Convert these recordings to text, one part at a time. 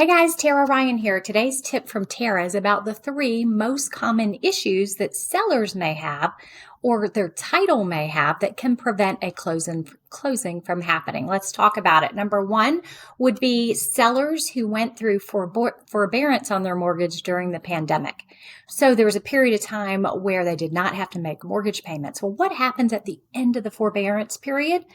Hey guys, Tara Ryan here. Today's tip from Tara is about the 3 most common issues that sellers may have or their title may have that can prevent a closing from happening. Let's talk about it. Number 1 would be sellers who went through forbearance on their mortgage during the pandemic. So there was a period of time where they did not have to make mortgage payments. Well, what happens at the end of the forbearance period?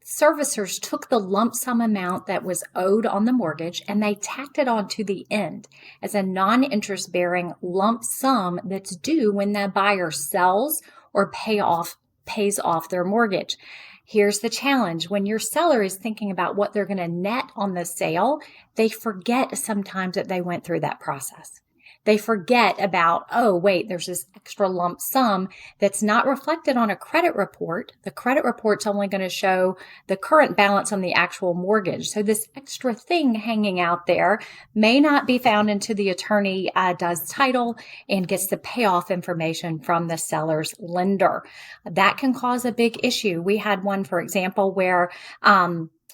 Servicers took the lump sum amount that was owed on the mortgage and they tacked it on to the end as a non-interest bearing lump sum that's due when the buyer sells or pays off their mortgage. Here's the challenge. When your seller is thinking about what they're going to net on the sale, they forget sometimes that they went through that process. They forget about, oh, wait, there's this extra lump sum that's not reflected on a credit report. The credit report's only going to show the current balance on the actual mortgage. So this extra thing hanging out there may not be found until the attorney does title and gets the payoff information from the seller's lender. That can cause a big issue. We had one, for example, where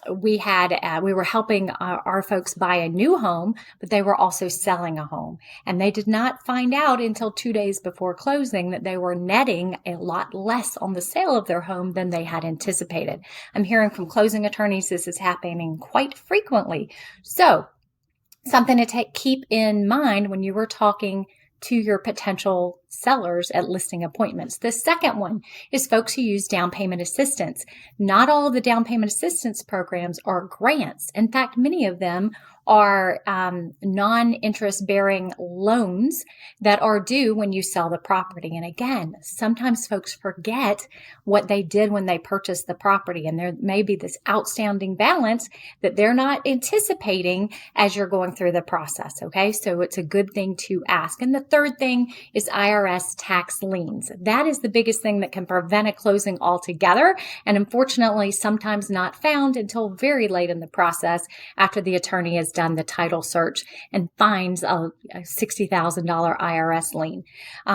we were helping our folks buy a new home, but they were also selling a home. And they did not find out until 2 days before closing that they were netting a lot less on the sale of their home than they had anticipated. I'm hearing from closing attorneys this is happening quite frequently. So something to keep in mind when you were talking to your potential sellers at listing appointments. The second one is folks who use down payment assistance. Not all of the down payment assistance programs are grants. In fact, many of them are non-interest bearing loans that are due when you sell the property. And again, sometimes folks forget what they did when they purchased the property. And there may be this outstanding balance that they're not anticipating as you're going through the process. Okay. So it's a good thing to ask. And the third thing is IRS tax liens. That is the biggest thing that can prevent a closing altogether. And unfortunately, sometimes not found until very late in the process after the attorney has done the title search and finds a $60,000 IRS lien.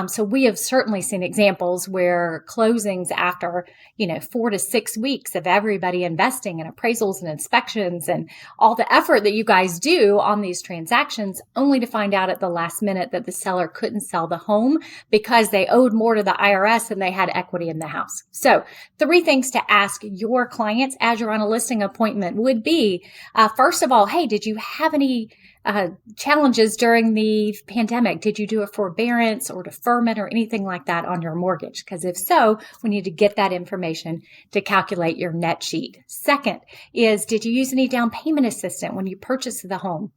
So we have certainly seen examples where closings after, 4 to 6 weeks of everybody investing in appraisals and inspections and all the effort that you guys do on these transactions, only to find out at the last minute that the seller couldn't sell the home because they owed more to the IRS than they had equity in the house. So 3 things to ask your clients as you're on a listing appointment would be, first of all, hey, did you have any challenges during the pandemic? Did you do a forbearance or deferment or anything like that on your mortgage? Because if so, we need to get that information to calculate your net sheet. Second is, did you use any down payment assistance when you purchased the home?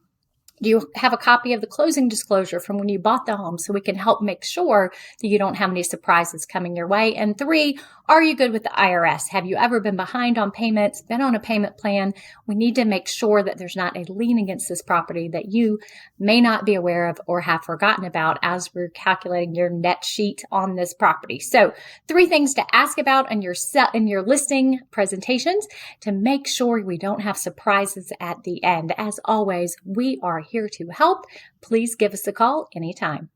Do you have a copy of the closing disclosure from when you bought the home so we can help make sure that you don't have any surprises coming your way? And 3, are you good with the IRS? Have you ever been behind on payments, been on a payment plan? We need to make sure that there's not a lien against this property that you may not be aware of or have forgotten about as we're calculating your net sheet on this property. So 3 things to ask about in your listing presentations to make sure we don't have surprises at the end. As always, we are here to help. Please give us a call anytime.